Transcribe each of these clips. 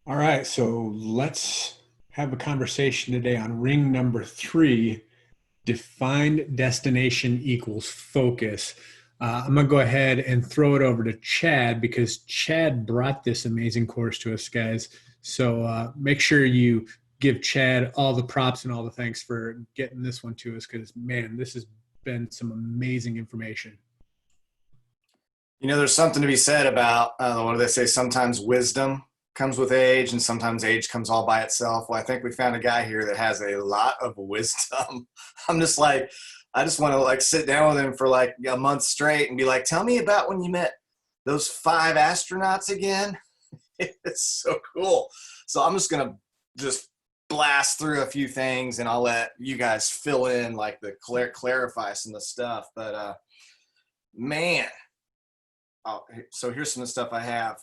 All right, so let's have a conversation today on ring number three. Defined destination equals focus. I'm going to go ahead and throw it over to Chad because Chad brought this amazing course to us, guys. So make sure you give Chad all the props and all the thanks for getting this one to us because, man, this has been some amazing information. There's something to be said about what do they say? Sometimes wisdom comes with age, and sometimes age comes all by itself. Well, I think we found a guy here that has a lot of wisdom. I'm just like, I just want to like sit down with him for like a month straight and be like, tell me about when you met those five astronauts again. It's so cool. So I'm just gonna just blast through a few things, and I'll let you guys fill in like the clarify some of the stuff. But man, so here's some of the stuff I have.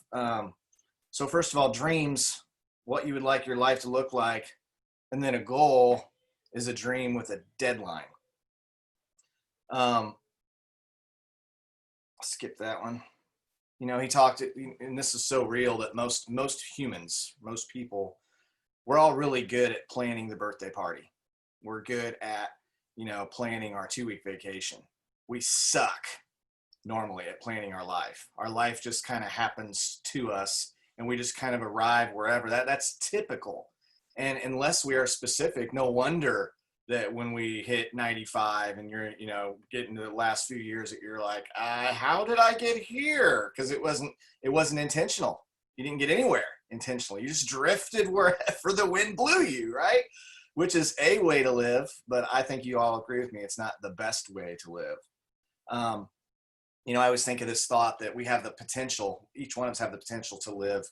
So first of all, dreams, what you would like your life to look like, and then a goal is a dream with a deadline. I'll skip that one. He talked, and this is so real that most humans, most people, we're all really good at planning the birthday party. We're good at planning our 2-week vacation. We suck normally at planning our life. Our life just kind of happens to us and we just kind of arrive wherever. That's typical. And unless we are specific, no wonder that when we hit 95 and you're, getting to the last few years that you're like, how did I get here? Because it wasn't intentional. You didn't get anywhere intentionally. You just drifted wherever the wind blew you, right? Which is a way to live, but I think you all agree with me. It's not the best way to live. I always think of this thought that we have the potential, each one of us have the potential to live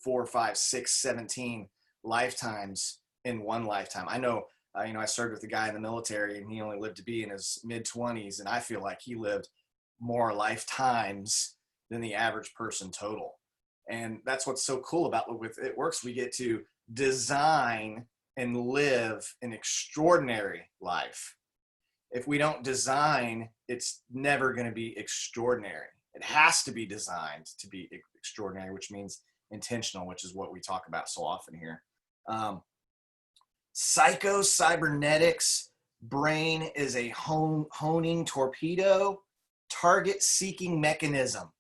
4, 5, 6, 17 lifetimes in one lifetime. I know, I served with a guy in the military and he only lived to be in his mid-20s. And I feel like he lived more lifetimes than the average person total. And that's what's so cool about with It Works. We get to design and live an extraordinary life. If we don't design, it's never going to be extraordinary. It has to be designed to be extraordinary, which means intentional, which is what we talk about so often here. Psycho-cybernetics, brain is a honing torpedo, target-seeking mechanism.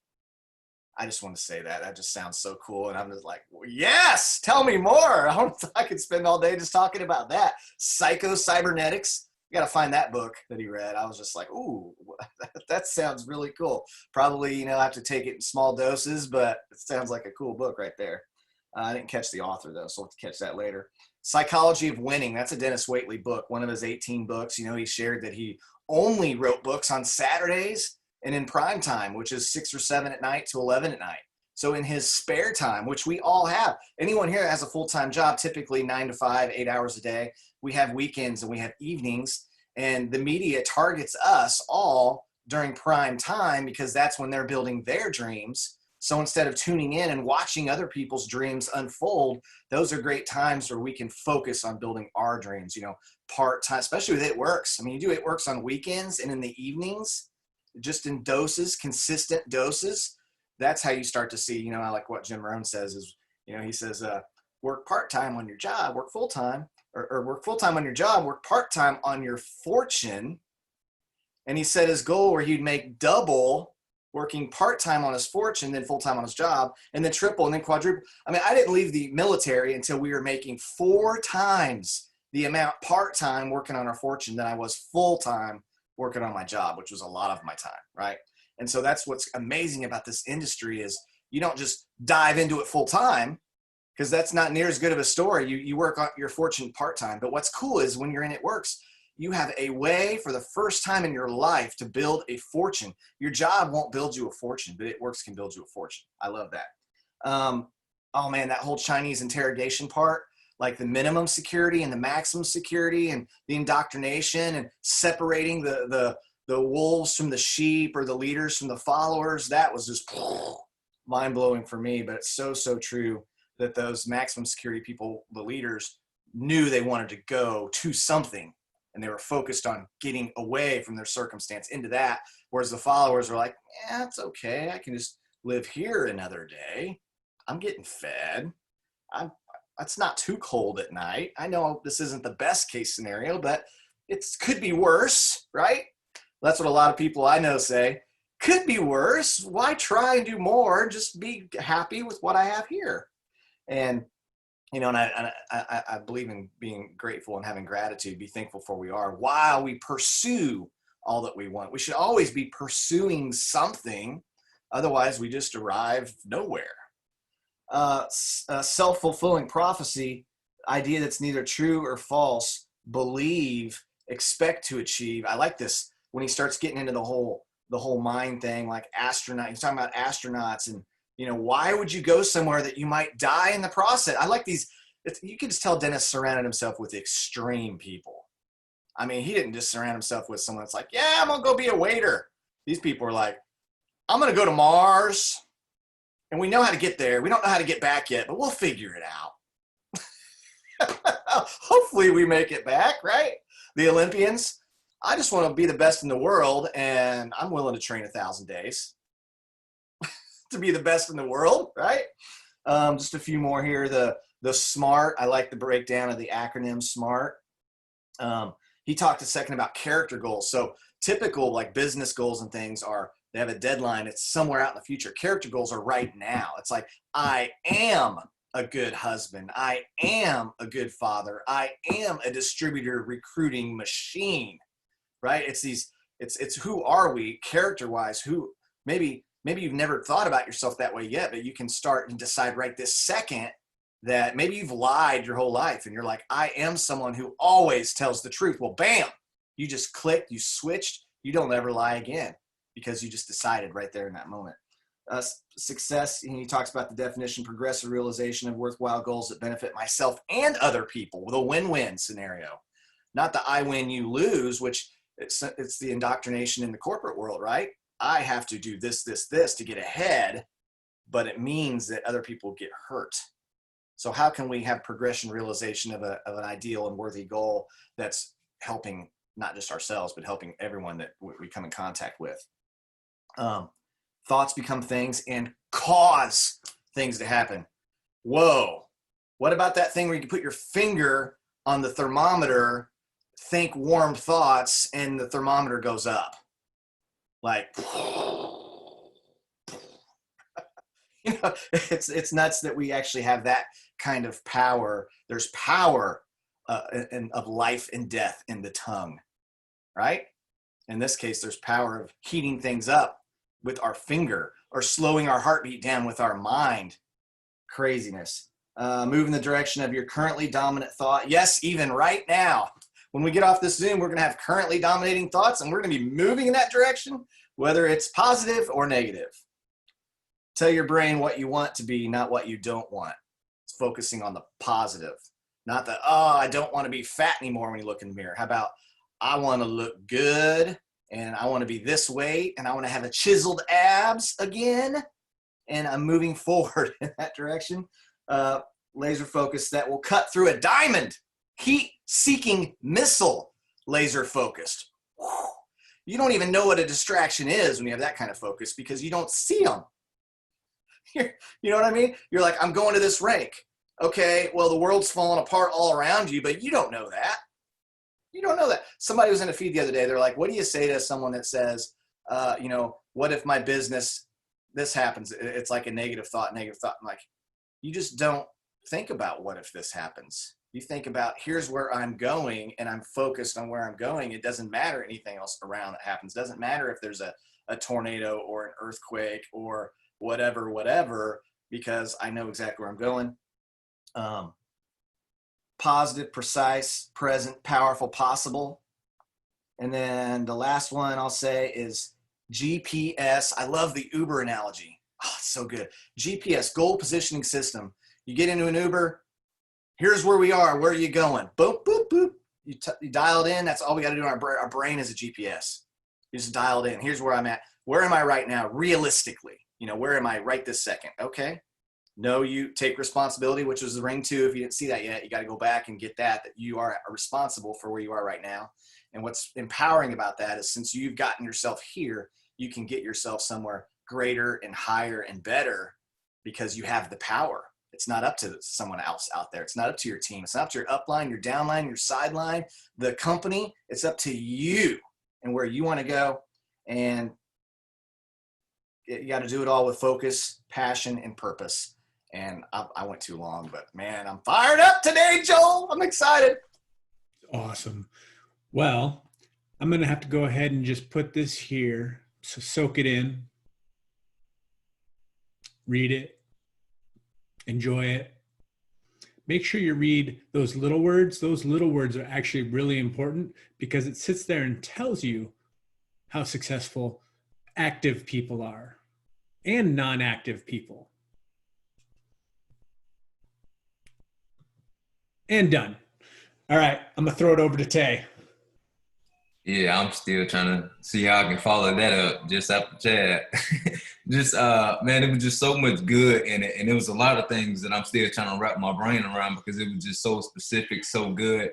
I just want to say that. That just sounds so cool. And I'm just like, well, yes, tell me more. I could spend all day just talking about that. Psycho-cybernetics. You got to find that book that he read. I was just like, ooh, that sounds really cool. Probably, I have to take it in small doses, but it sounds like a cool book right there. I didn't catch the author, though, so I'll have to catch that later. Psychology of Winning. That's a Denis Waitley book, one of his 18 books. He shared that he only wrote books on Saturdays and in prime time, which is 6 or 7 at night to 11 at night. So in his spare time, which we all have, anyone here has a full-time job, typically 9 to 5, 8 hours a day. We have weekends and we have evenings, and the media targets us all during prime time because that's when they're building their dreams. So instead of tuning in and watching other people's dreams unfold, those are great times where we can focus on building our dreams, part-time, especially with It Works. I mean, you do It Works on weekends and in the evenings, just in doses, consistent doses. That's how you start to see, I like what Jim Rohn says is, he says, work part-time on your job, work full-time, or work full-time on your job, work part-time on your fortune. And he said his goal where he'd make double working part-time on his fortune, then full-time on his job, and then triple and then quadruple. I mean, I didn't leave the military until we were making 4 times the amount part-time working on our fortune than I was full-time working on my job, which was a lot of my time, right? And so that's what's amazing about this industry is you don't just dive into it full-time, because that's not near as good of a story. You work on your fortune part-time. But what's cool is when you're in It Works, you have a way for the first time in your life to build a fortune. Your job won't build you a fortune, but It Works can build you a fortune. I love that. Oh man, that whole Chinese interrogation part, like the minimum security and the maximum security and the indoctrination and separating the wolves from the sheep or the leaders from the followers, that was just mind-blowing for me. But it's so true that those maximum security people, the leaders, knew they wanted to go to something and they were focused on getting away from their circumstance into that. Whereas the followers are like, yeah, it's okay. I can just live here another day. I'm getting fed. It's not too cold at night. I know this isn't the best case scenario, but it could be worse, right? That's what a lot of people I know say. Could be worse. Why try and do more? Just be happy with what I have here. And and I believe in being grateful and having gratitude, be thankful for where we are while we pursue all that we want. We should always be pursuing something. Otherwise, we just arrive nowhere. Self-fulfilling prophecy, idea that's neither true or false, believe, expect to achieve. I like this when he starts getting into the whole mind thing, like astronaut. He's talking about astronauts and, why would you go somewhere that you might die in the process? I like these. You can just tell Dennis surrounded himself with extreme people. I mean, he didn't just surround himself with someone that's like, yeah, I'm going to go be a waiter. These people are like, I'm going to go to Mars. And we know how to get there. We don't know how to get back yet, but we'll figure it out. Hopefully we make it back, right? The Olympians. I just want to be the best in the world, and I'm willing to train 1,000 days to be the best in the world, right? Just a few more here. The SMART. I like the breakdown of the acronym SMART. He talked a second about character goals. So typical like business goals and things are, they have a deadline. It's somewhere out in the future. Character goals are right now. It's like, I am a good husband. I am a good father. I am a distributor recruiting machine, right? It's who are we character wise? Who maybe you've never thought about yourself that way yet, but you can start and decide right this second that maybe you've lied your whole life and you're like, I am someone who always tells the truth. Well, bam, you just clicked, you switched, you don't ever lie again because you just decided right there in that moment. Success, he talks about the definition, progressive realization of worthwhile goals that benefit myself and other people with a win-win scenario. Not the I win, you lose, which it's the indoctrination in the corporate world, right? I have to do this to get ahead, but it means that other people get hurt. So how can we have progression realization of an ideal and worthy goal that's helping not just ourselves, but helping everyone that we come in contact with? Thoughts become things and cause things to happen. Whoa. What about that thing where you can put your finger on the thermometer, think warm thoughts, and the thermometer goes up? Like, it's nuts that we actually have that kind of power. There's power of life and death in the tongue, right? In this case, there's power of heating things up with our finger or slowing our heartbeat down with our mind. Craziness. Move in the direction of your currently dominant thought. Yes, even right now. When we get off this Zoom, we're going to have currently dominating thoughts, and we're going to be moving in that direction, whether it's positive or negative. Tell your brain what you want to be, not what you don't want. It's focusing on the positive, not the, I don't want to be fat anymore when you look in the mirror. How about, I want to look good, and I want to be this weight, and I want to have a chiseled abs again, and I'm moving forward in that direction. Laser focus that will cut through a diamond. Heat-seeking missile, laser focused. Whew. You don't even know what a distraction is when you have that kind of focus because you don't see them. You know what I mean? You're like, I'm going to this rink. Okay, well, the world's falling apart all around you, but you don't know that. You don't know that. Somebody was in a feed the other day. They're like, what do you say to someone that says, what if my business, this happens? It's like a negative thought. I'm like, you just don't think about what if this happens. You think about, here's where I'm going, and I'm focused on where I'm going. It doesn't matter anything else around that happens. It doesn't matter if there's a tornado or an earthquake or whatever, because I know exactly where I'm going. Positive, precise, present, powerful, possible. And then the last one I'll say is GPS. I love the Uber analogy. Oh, it's so good. GPS, goal positioning system. You get into an Uber, here's where we are. Where are you going? Boop, boop, boop. You dial it in. That's all we got to do. Our brain is a GPS. You just dial it in. Here's where I'm at. Where am I right now? Realistically, where am I right this second? Okay. No, you take responsibility, which was the ring 2. If you didn't see that yet, you got to go back and get that you are responsible for where you are right now. And what's empowering about that is since you've gotten yourself here, you can get yourself somewhere greater and higher and better because you have the power. It's not up to someone else out there. It's not up to your team. It's not up to your upline, your downline, your sideline, the company. It's up to you and where you want to go. And you got to do it all with focus, passion, and purpose. And I went too long, but man, I'm fired up today, Joel. I'm excited. Awesome. Well, I'm going to have to go ahead and just put this here. So soak it in, read it, enjoy it. Make sure you read those little words. Those little words are actually really important because it sits there and tells you how successful active people are and non-active people. And done. All right, I'm going to throw it over to Tay. Yeah, I'm still trying to see how I can follow that up just after Chad. Man, it was just so much good in it. And it was a lot of things that I'm still trying to wrap my brain around because it was just so specific, so good.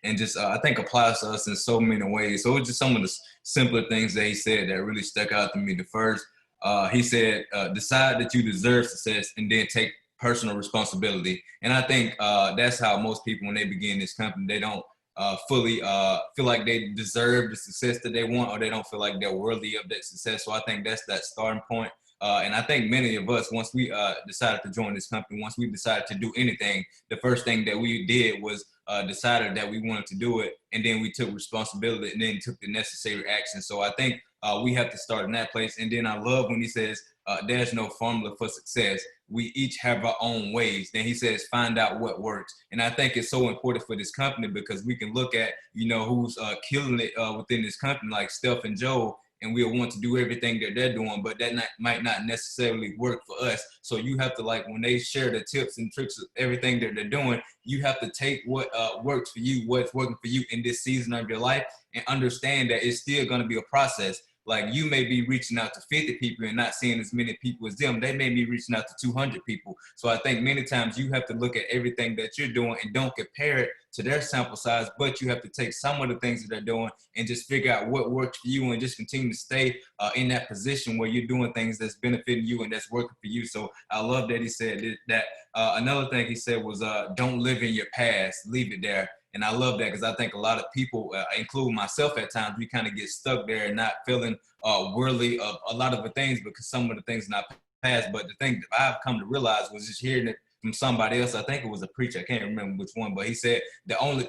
And just, I think applies to us in so many ways. So it was just some of the simpler things that he said that really stuck out to me. The first, he said, decide that you deserve success and then take personal responsibility. And I think that's how most people, when they begin this company, they don't fully feel like they deserve the success that they want, or they don't feel like they're worthy of that success. So I think that's that starting point. And I think many of us, once we decided to join this company, once we decided to do anything, the first thing that we did was decided that we wanted to do it. And then we took responsibility and then took the necessary action. So I think we have to start in that place. And then I love when he says, there's no formula for success. We each have our own ways. Then he says, find out what works. And I think it's so important for this company because we can look at, who's killing it within this company, like Steph and Joe, and we'll want to do everything that they're doing, but that might not necessarily work for us. So you have to, like, when they share the tips and tricks of everything that they're doing, you have to take what works for you, what's working for you in this season of your life, and understand that it's still going to be a process. Like, you may be reaching out to 50 people and not seeing as many people as them. They may be reaching out to 200 people. So I think many times you have to look at everything that you're doing and don't compare it to their sample size, but you have to take some of the things that they're doing and just figure out what works for you and just continue to stay in that position where you're doing things that's benefiting you and that's working for you. So I love that he said that. Another thing he said was, don't live in your past, leave it there. And I love that because I think a lot of people, including myself at times, we kind of get stuck there and not feeling worthy of a lot of the things because some of the things in our past. But the thing that I've come to realize was just hearing it from somebody else. I think it was a preacher. I can't remember which one, but he said the only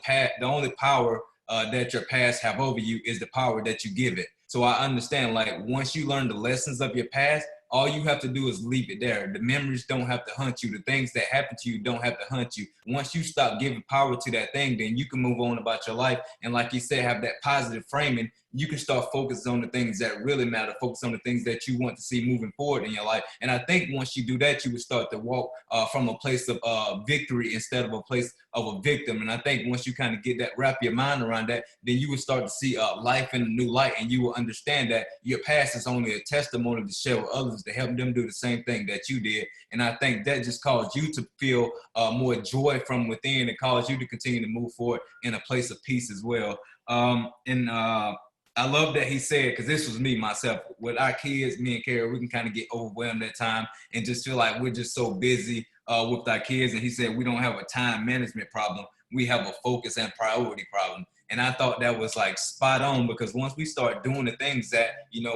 power that your past have over you is the power that you give it. So I understand, like, once you learn the lessons of your past, all you have to do is leave it there. The memories don't have to hunt you. The things that happen to you don't have to hunt you. Once you stop giving power to that thing, then you can move on about your life. And like you said, have that positive framing. You can start focusing on the things that really matter, focus on the things that you want to see moving forward in your life. And I think once you do that, you would start to walk from a place of victory instead of a place of a victim. And I think once you kind of get that, wrap your mind around that, then you will start to see life in a new light, and you will understand that your past is only a testimony to share with others to help them do the same thing that you did. And I think that just caused you to feel more joy from within and caused you to continue to move forward in a place of peace as well. I love that he said, because this was me, myself, with our kids, me and Kara, we can kind of get overwhelmed at time and just feel like we're just so busy with our kids. And he said, we don't have a time management problem. We have a focus and priority problem. And I thought that was like spot on, because once we start doing the things that,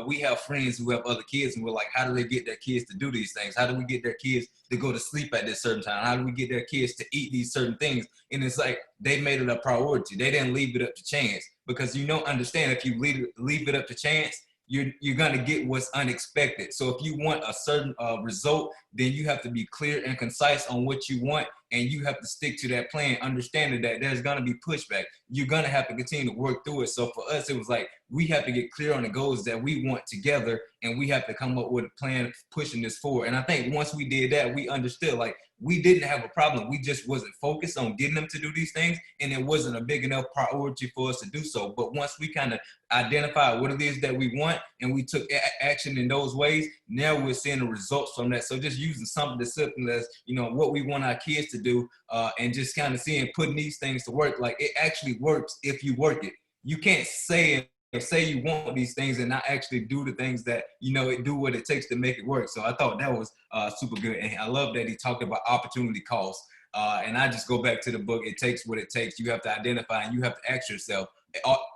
we have friends who have other kids and we're like, how do they get their kids to do these things? How do we get their kids to go to sleep at this certain time? How do we get their kids to eat these certain things? And it's like, they made it a priority. They didn't leave it up to chance, because understand, if you leave it up to chance, you're going to get what's unexpected. So if you want a certain result, then you have to be clear and concise on what you want, and you have to stick to that plan, understanding that there's going to be pushback. You're going to have to continue to work through it. So for us, it was like, we have to get clear on the goals that we want together, and we have to come up with a plan pushing this forward. And I think once we did that, we understood, like, we didn't have a problem. We just wasn't focused on getting them to do these things, and it wasn't a big enough priority for us to do so. But once we kind of identified what it is that we want, and we took action in those ways, now we're seeing the results from that. So just using something as simple as, what we want our kids to do, and just kind of putting these things to work. Like, it actually works if you work it. You can't say say you want these things and not actually do the things that, you know, it do what it takes to make it work. So I thought that was super good. And I love that he talked about opportunity cost. And I just go back to the book. It takes what it takes. You have to identify and you have to ask yourself,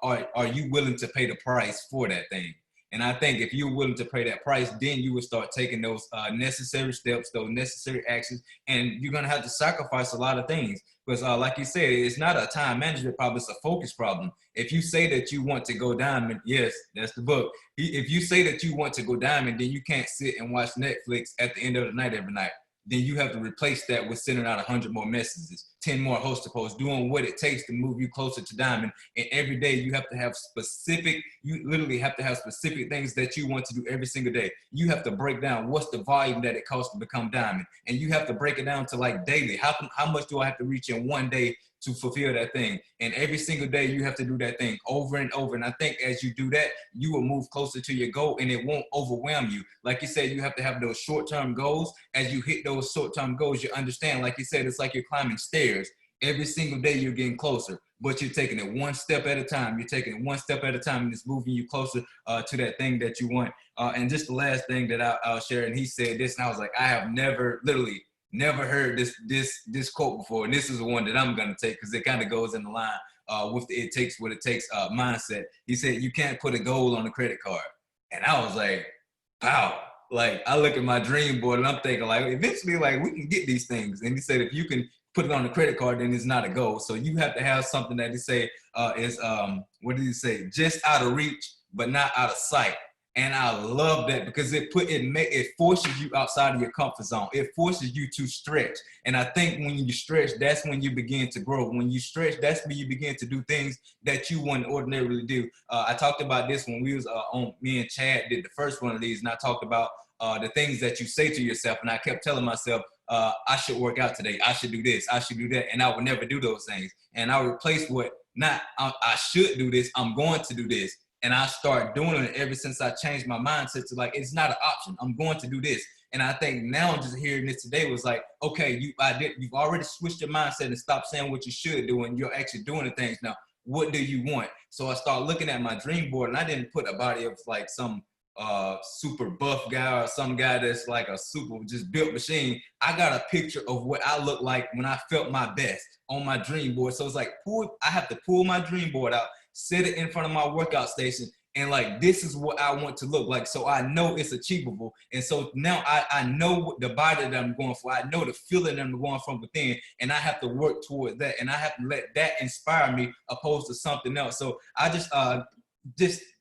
are you willing to pay the price for that thing? And I think if you're willing to pay that price, then you would start taking those necessary steps, those necessary actions, and you're going to have to sacrifice a lot of things. Because like you said, it's not a time management problem, it's a focus problem. If you say that you want to go diamond, yes, that's the book. If you say that you want to go diamond, then you can't sit and watch Netflix at the end of the night every night. Then you have to replace that with sending out 100 more messages, 10 more host to posts, doing what it takes to move you closer to diamond. And every day you have to have you literally have to have specific things that you want to do every single day. You have to break down what's the volume that it costs to become diamond. And you have to break it down to like daily. How much do I have to reach in one day to fulfill that thing? And every single day you have to do that thing over and over. And I think as you do that, you will move closer to your goal and it won't overwhelm you. Like you said, you have to have those short-term goals. As you hit those short-term goals, you understand, like you said, it's like you're climbing stairs. Every single day you're getting closer, but you're taking it one step at a time. You're taking it one step at a time, and it's moving you closer to that thing that you want. And just the last thing that I'll share, and he said this, and I was like, I have literally never heard this quote before, and this is the one that I'm gonna take because it kind of goes in the line with the it takes what it takes mindset. He said, you can't put a goal on a credit card. And I was like, wow. Like, I look at my dream board and I'm thinking, like, eventually, like, we can get these things. And he said, if you can put it on the credit card, then it's not a goal. So you have to have something that he say is, what did he say? Just out of reach, but not out of sight. And I love that because it forces you outside of your comfort zone. It forces you to stretch. And I think when you stretch, that's when you begin to grow. When you stretch, that's when you begin to do things that you wouldn't ordinarily do. I talked about this when we was on, me and Chad did the first one of these, and I talked about the things that you say to yourself. And I kept telling myself, I should work out today. I should do this. I should do that. And I would never do those things. And I replaced I should do this. I'm going to do this. And I start doing it ever since I changed my mindset to like, it's not an option. I'm going to do this. And I think now just hearing this today was like, okay, you've already switched your mindset and stopped saying what you should do. And you're actually doing the things now. What do you want? So I started looking at my dream board, and I didn't put a body of like some super buff guy or some guy that's like a super just built machine. I got a picture of what I look like when I felt my best on my dream board. So it's like, I have to pull my dream board out, set it in front of my workout station, and like, this is what I want to look like. So I know it's achievable. And so now I know the body that I'm going for. I know the feeling that I'm going from within, and I have to work toward that. And I have to let that inspire me opposed to something else. So I just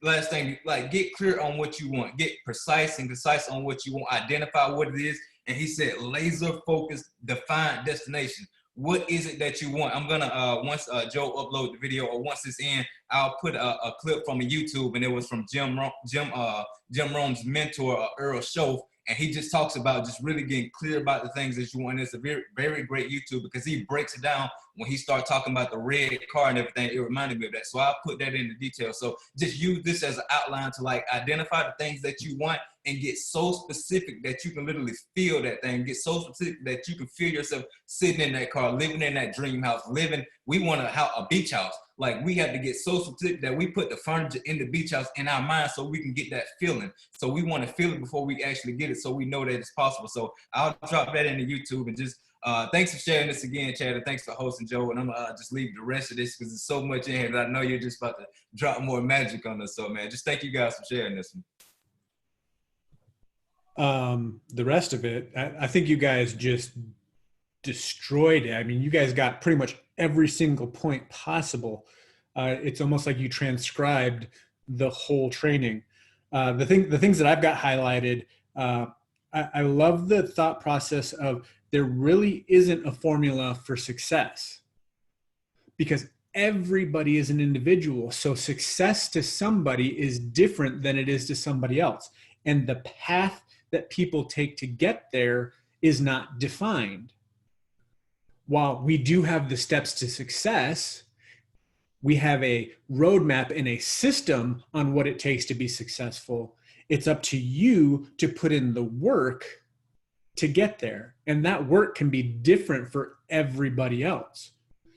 last thing, like, get clear on what you want, get precise and concise on what you want, identify what it is. And he said, laser focused, defined destination. What is it that you want? I'm gonna once Joe upload the video, or once it's in, I'll put a clip from a YouTube, and it was from Jim Rohn's mentor, Earl Schoaf. And he just talks about just really getting clear about the things that you want. It's a very, very great YouTube because he breaks it down. When he started talking about the red car and everything, it reminded me of that. So I'll put that in the detail. So just use this as an outline to like identify the things that you want and get so specific that you can literally feel that thing. Get so specific that you can feel yourself sitting in that car, living in that dream house, we want a beach house. Like, we have to get so specific that we put the furniture in the beach house in our mind so we can get that feeling. So we want to feel it before we actually get it, so we know that it's possible. So I'll drop that into YouTube. And just thanks for sharing this again, Chad, and thanks for hosting, Joe. And I'm gonna just leave the rest of this because there's so much in here that I know you're just about to drop more magic on us. So, man, just thank you guys for sharing this one. The rest of it, I think you guys just destroyed it. I mean, you guys got pretty much every single point possible. It's almost like you transcribed the whole training. The things that I've got highlighted, I love the thought process of there really isn't a formula for success because everybody is an individual. So success to somebody is different than it is to somebody else. And the path that people take to get there is not defined. While we do have the steps to success, we have a roadmap and a system on what it takes to be successful. It's up to you to put in the work to get there. And that work can be different for everybody else.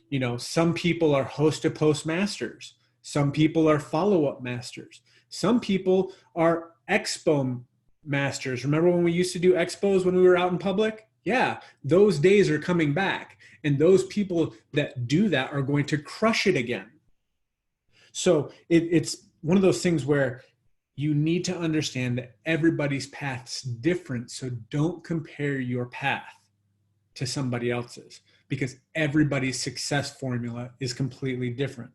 You know, some people are host to postmasters. Some people are follow-up masters. Some people are expo masters. Remember when we used to do expos when we were out in public? Yeah, those days are coming back. And those people that do that are going to crush it again. So it's one of those things where you need to understand that everybody's path's different. So don't compare your path to somebody else's, because everybody's success formula is completely different.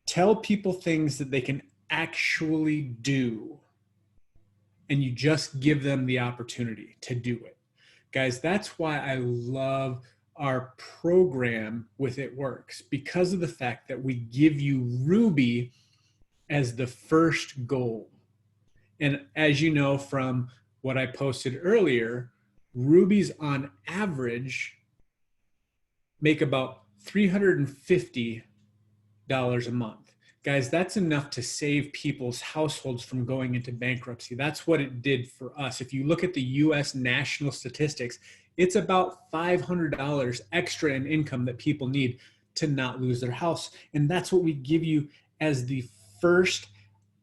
Tell people things that they can actually do, and you just give them the opportunity to do it. Guys, that's why I love our program with It Works, because of the fact that we give you Ruby as the first goal. And as you know from what I posted earlier, Rubies on average make about $350 a month. Guys, that's enough to save people's households from going into bankruptcy. That's what it did for us. If you look at the US national statistics, it's about $500 extra in income that people need to not lose their house. And that's what we give you as the first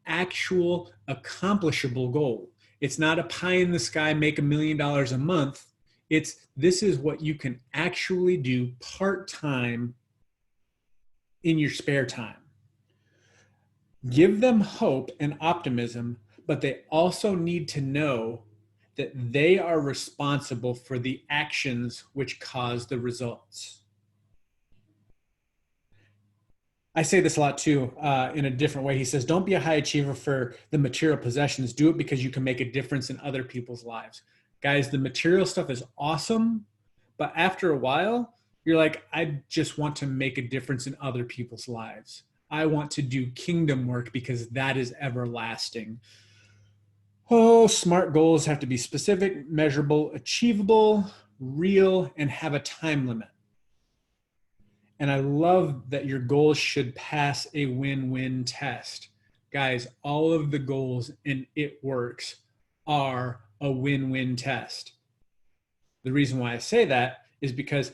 actual accomplishable goal. It's not a pie in the sky, make $1 million a month. This is what you can actually do part-time in your spare time. Give them hope and optimism, but they also need to know that they are responsible for the actions which cause the results. I say this a lot too, in a different way. He says, don't be a high achiever for the material possessions. Do it because you can make a difference in other people's lives. Guys, the material stuff is awesome, but after a while, you're like, I just want to make a difference in other people's lives. I want to do kingdom work because that is everlasting. Oh, SMART goals have to be specific, measurable, achievable, real, and have a time limit. And I love that your goals should pass a win-win test. Guys, all of the goals in It Works are a win-win test. The reason why I say that is because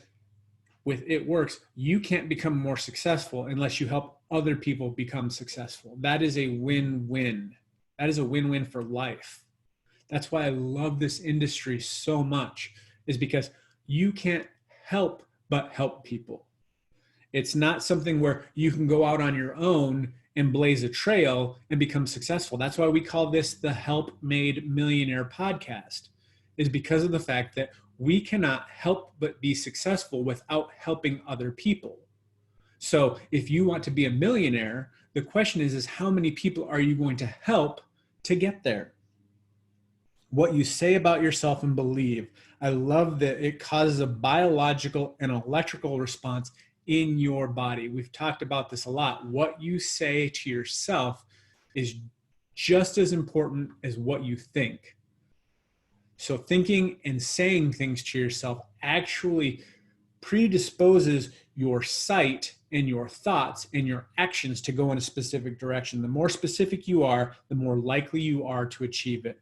with It Works, you can't become more successful unless you help other people become successful. That is a win-win. That is a win-win for life. That's why I love this industry so much, is because you can't help but help people. It's not something where you can go out on your own and blaze a trail and become successful. That's why we call this the Help Made Millionaire podcast, is because of the fact that we cannot help but be successful without helping other people. So if you want to be a millionaire, the question is how many people are you going to help to get there? What you say about yourself and believe. I love that it causes a biological and electrical response in your body. We've talked about this a lot. What you say to yourself is just as important as what you think. So thinking and saying things to yourself actually predisposes your sight and your thoughts and your actions to go in a specific direction. The more specific you are, the more likely you are to achieve it.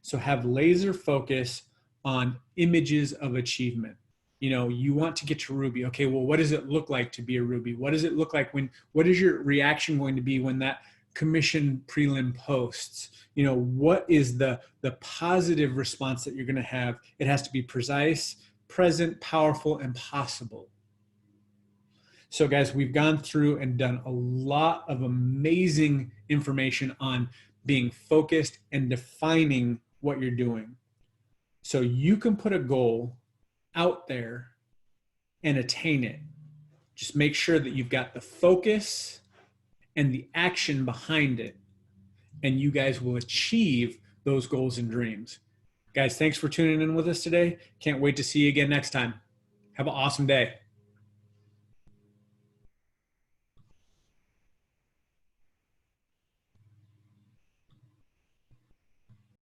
So have laser focus on images of achievement. You know, you want to get to Ruby. Okay, well, what does it look like to be a Ruby? What does it look like what is your reaction going to be when that commission prelim posts? You know, what is the positive response that you're going to have? It has to be precise, present, powerful, and possible. So guys, we've gone through and done a lot of amazing information on being focused and defining what you're doing. So you can put a goal out there and attain it. Just make sure that you've got the focus and the action behind it, and you guys will achieve those goals and dreams. Guys, thanks for tuning in with us today. Can't wait to see you again next time. Have an awesome day.